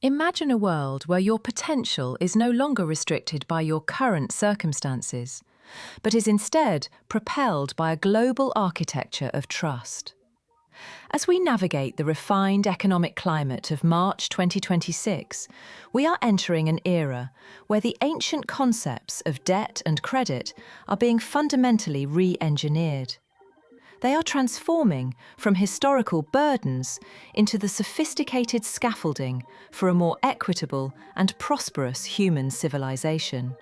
Imagine a world where your potential is no longer restricted by your current circumstances, but is instead propelled by a global architecture of trust. As we navigate the refined economic climate of March 2026, we are entering an era where the ancient concepts of debt and credit are being fundamentally re-engineered. They are transforming from historical burdens into the sophisticated scaffolding for a more equitable and prosperous human civilization.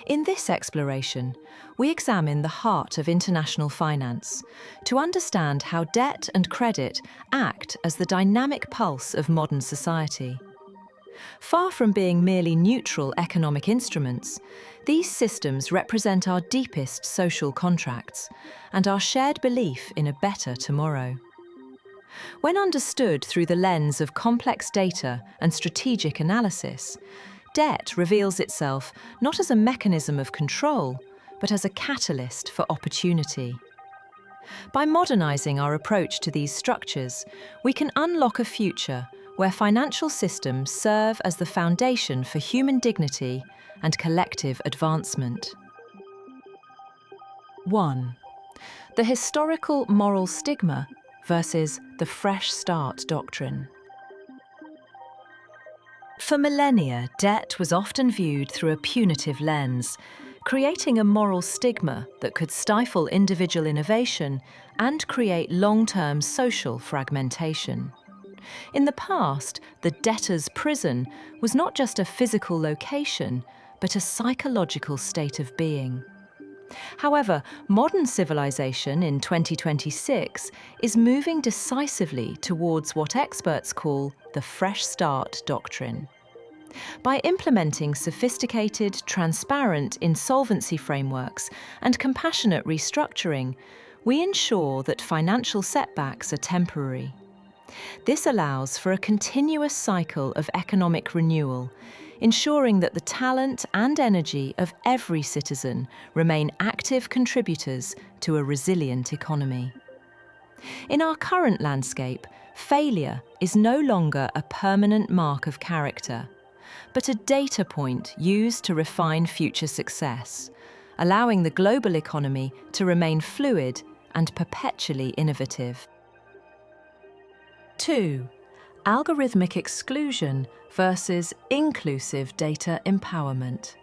In this exploration, we examine the heart of international finance to understand how debt and credit act as the dynamic pulse of modern society. Far from being merely neutral economic instruments, these systems represent our deepest social contracts and our shared belief in a better tomorrow. When understood through the lens of complex data and strategic analysis, debt reveals itself not as a mechanism of control, but as a catalyst for opportunity. By modernizing our approach to these structures, we can unlock a future where financial systems serve as the foundation for human dignity and collective advancement. 1. The historical moral stigma versus the Fresh-Start Doctrine. For millennia, debt was often viewed through a punitive lens, creating a moral stigma that could stifle individual innovation and create long-term social fragmentation. In the past, the debtor's prison was not just a physical location, but a psychological state of being. However, modern civilization in 2026 is moving decisively towards what experts call the Fresh-Start Doctrine. By implementing sophisticated, transparent insolvency frameworks and compassionate restructuring, we ensure that financial setbacks are temporary. This allows for a continuous cycle of economic renewal, ensuring that the talent and energy of every citizen remain active contributors to a resilient economy. In our current landscape, failure is no longer a permanent mark of character, but a data point used to refine future success, allowing the global economy to remain fluid and perpetually innovative. 2. Algorithmic exclusion versus inclusive data empowerment.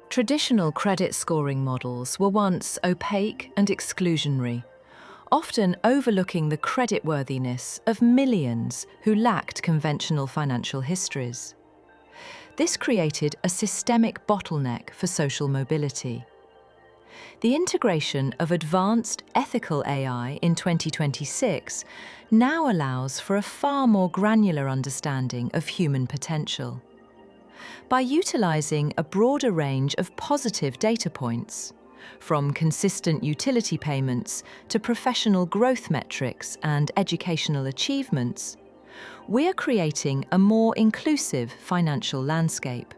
Traditional credit scoring models were once opaque and exclusionary, often overlooking the creditworthiness of millions who lacked conventional financial histories. This created a systemic bottleneck for social mobility. The integration of advanced ethical AI in 2026 now allows for a far more granular understanding of human potential. By utilizing a broader range of positive data points, from consistent utility payments to professional growth metrics and educational achievements, we are creating a more inclusive financial landscape.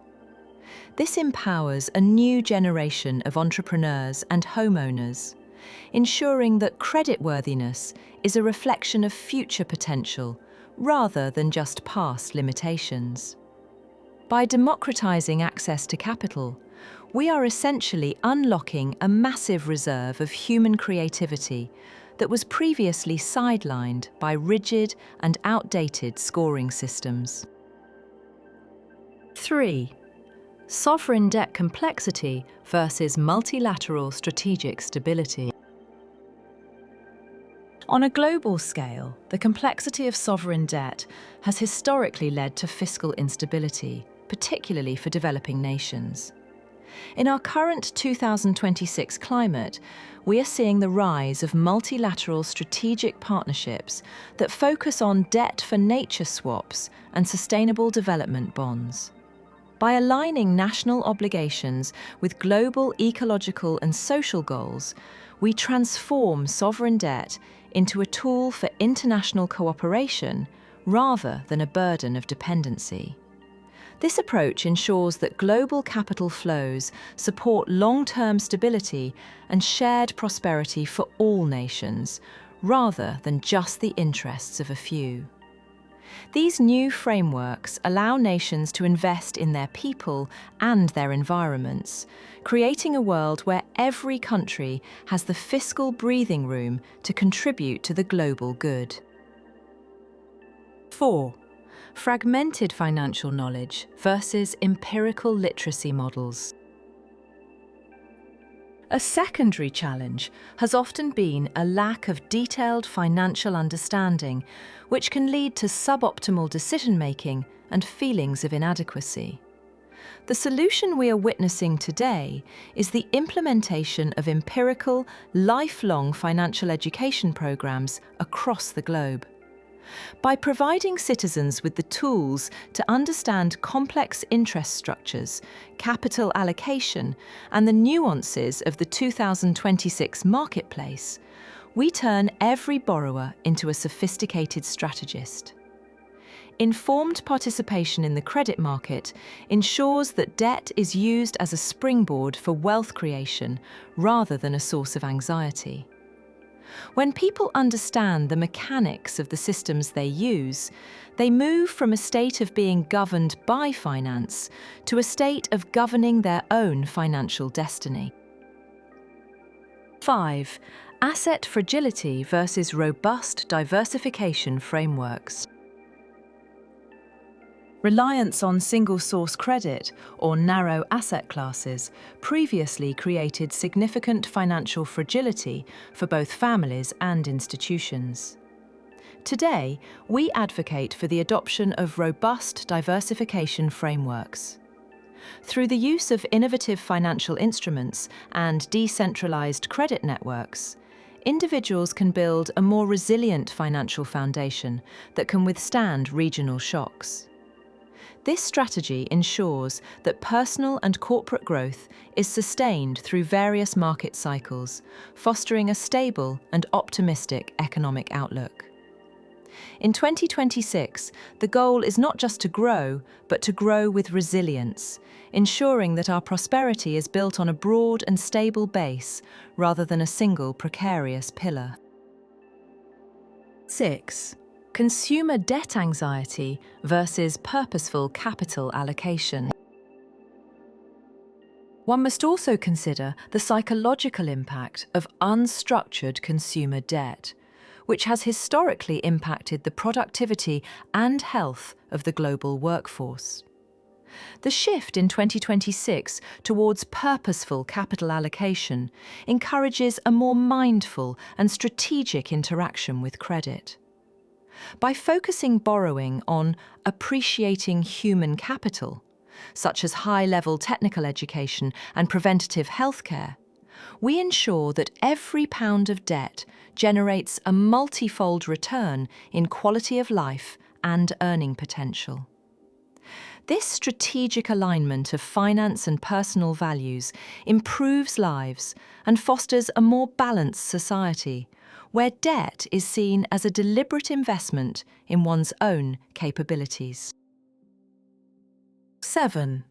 This empowers a new generation of entrepreneurs and homeowners, ensuring that creditworthiness is a reflection of future potential rather than just past limitations. By democratizing access to capital, we are essentially unlocking a massive reserve of human creativity that was previously sidelined by rigid and outdated scoring systems. 3. Sovereign debt complexity versus multilateral strategic stability. On a global scale, the complexity of sovereign debt has historically led to fiscal instability, particularly for developing nations. In our current 2026 climate, we are seeing the rise of multilateral strategic partnerships that focus on debt-for-nature swaps and sustainable development bonds. By aligning national obligations with global ecological and social goals, we transform sovereign debt into a tool for international cooperation rather than a burden of dependency. This approach ensures that global capital flows support long-term stability and shared prosperity for all nations, rather than just the interests of a few. These new frameworks allow nations to invest in their people and their environments, creating a world where every country has the fiscal breathing room to contribute to the global good. 4. Fragmented financial knowledge versus empirical literacy models. A secondary challenge has often been a lack of detailed financial understanding, which can lead to suboptimal decision-making and feelings of inadequacy. The solution we are witnessing today is the implementation of empirical, lifelong financial education programs across the globe. By providing citizens with the tools to understand complex interest structures, capital allocation, and the nuances of the 2026 marketplace, we turn every borrower into a sophisticated strategist. Informed participation in the credit market ensures that debt is used as a springboard for wealth creation rather than a source of anxiety. When people understand the mechanics of the systems they use, they move from a state of being governed by finance to a state of governing their own financial destiny. 5. Asset fragility versus robust diversification frameworks. Reliance on single-source credit or narrow asset classes previously created significant financial fragility for both families and institutions. Today, we advocate for the adoption of robust diversification frameworks. Through the use of innovative financial instruments and decentralized credit networks, individuals can build a more resilient financial foundation that can withstand regional shocks. This strategy ensures that personal and corporate growth is sustained through various market cycles, fostering a stable and optimistic economic outlook. In 2026, the goal is not just to grow, but to grow with resilience, ensuring that our prosperity is built on a broad and stable base rather than a single precarious pillar. 6. Consumer debt anxiety versus purposeful capital allocation. One must also consider the psychological impact of unstructured consumer debt, which has historically impacted the productivity and health of the global workforce. The shift in 2026 towards purposeful capital allocation encourages a more mindful and strategic interaction with credit. By focusing borrowing on appreciating human capital, such as high-level technical education and preventative healthcare, we ensure that every pound of debt generates a multifold return in quality of life and earning potential. This strategic alignment of finance and personal values improves lives and fosters a more balanced society, where debt is seen as a deliberate investment in one's own capabilities. 7.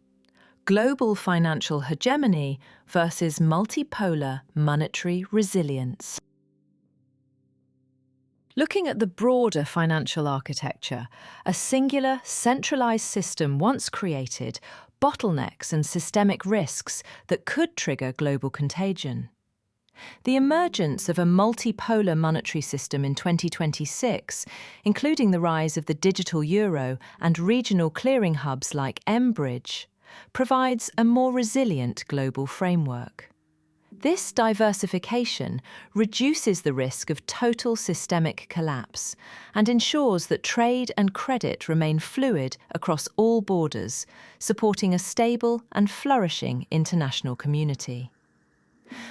Global financial hegemony versus multipolar monetary resilience. Looking at the broader financial architecture, a singular, centralized system once created bottlenecks and systemic risks that could trigger global contagion. The emergence of a multipolar monetary system in 2026, including the rise of the digital euro and regional clearing hubs like mBridge, provides a more resilient global framework. This diversification reduces the risk of total systemic collapse and ensures that trade and credit remain fluid across all borders, supporting a stable and flourishing international community.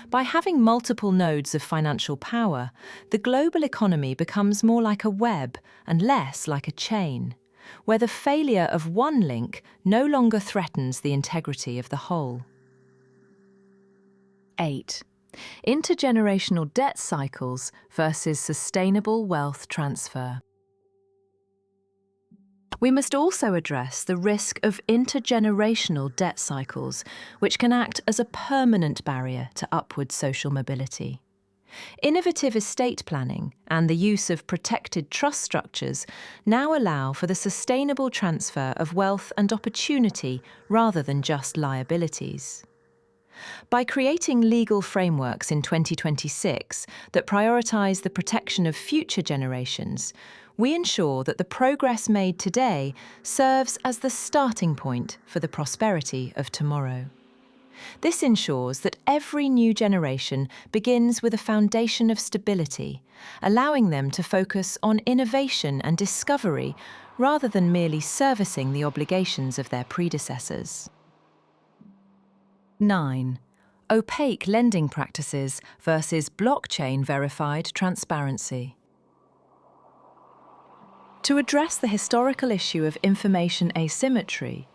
By having multiple nodes of financial power, the global economy becomes more like a web and less like a chain, where the failure of one link no longer threatens the integrity of the whole. 8. Intergenerational debt cycles versus sustainable wealth transfer. We must also address the risk of intergenerational debt cycles, which can act as a permanent barrier to upward social mobility. Innovative estate planning and the use of protected trust structures now allow for the sustainable transfer of wealth and opportunity rather than just liabilities. By creating legal frameworks in 2026 that prioritise the protection of future generations, we ensure that the progress made today serves as the starting point for the prosperity of tomorrow. This ensures that every new generation begins with a foundation of stability, allowing them to focus on innovation and discovery rather than merely servicing the obligations of their predecessors. 9. Opaque lending practices versus blockchain-verified transparency. To address the historical issue of information asymmetry,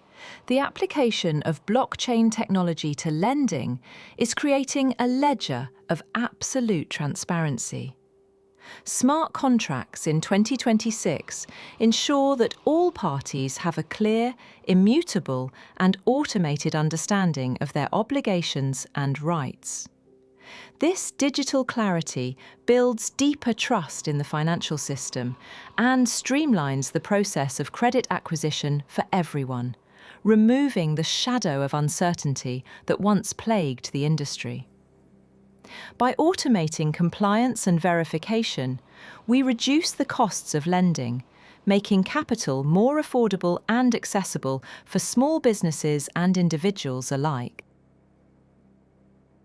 the application of blockchain technology to lending is creating a ledger of absolute transparency. Smart contracts in 2026 ensure that all parties have a clear, immutable, and automated understanding of their obligations and rights. This digital clarity builds deeper trust in the financial system and streamlines the process of credit acquisition for everyone, removing the shadow of uncertainty that once plagued the industry. By automating compliance and verification, we reduce the costs of lending, making capital more affordable and accessible for small businesses and individuals alike.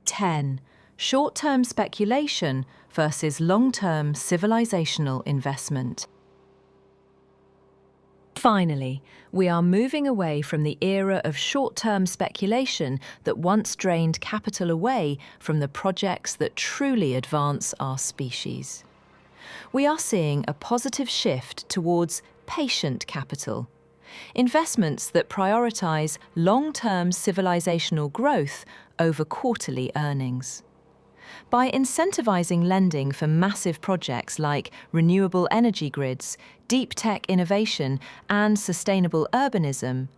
10. Short-term speculation versus long-term civilisational investment. Finally, we are moving away from the era of short-term speculation that once drained capital away from the projects that truly advance our species. We are seeing a positive shift towards patient capital, investments that prioritise long-term civilisational growth over quarterly earnings. By incentivising lending for massive projects like renewable energy grids, deep tech innovation, and sustainable urbanism,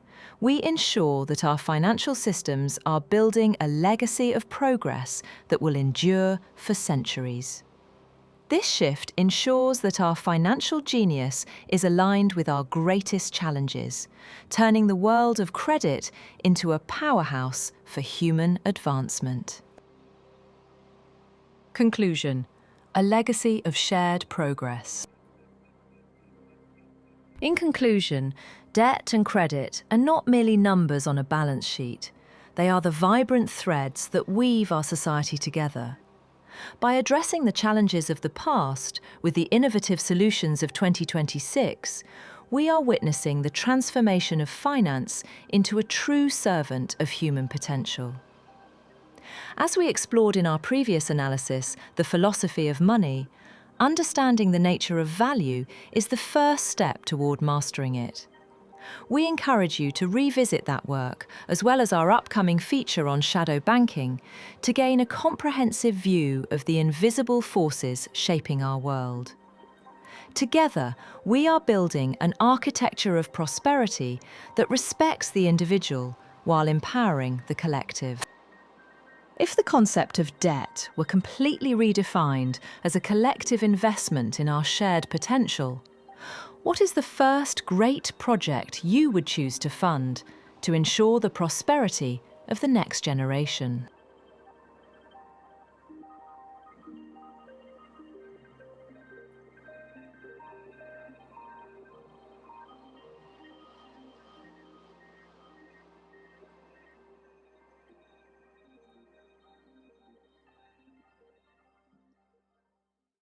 we ensure that our financial systems are building a legacy of progress that will endure for centuries. This shift ensures that our financial genius is aligned with our greatest challenges, turning the world of credit into a powerhouse for human advancement. Conclusion: a legacy of shared progress. In conclusion, debt and credit are not merely numbers on a balance sheet. They are the vibrant threads that weave our society together. By addressing the challenges of the past with the innovative solutions of 2026, we are witnessing the transformation of finance into a true servant of human potential. As we explored in our previous analysis, the philosophy of money, understanding the nature of value is the first step toward mastering it. We encourage you to revisit that work, as well as our upcoming feature on shadow banking, to gain a comprehensive view of the invisible forces shaping our world. Together, we are building an architecture of prosperity that respects the individual while empowering the collective. If the concept of debt were completely redefined as a collective investment in our shared potential, what is the first great project you would choose to fund to ensure the prosperity of the next generation?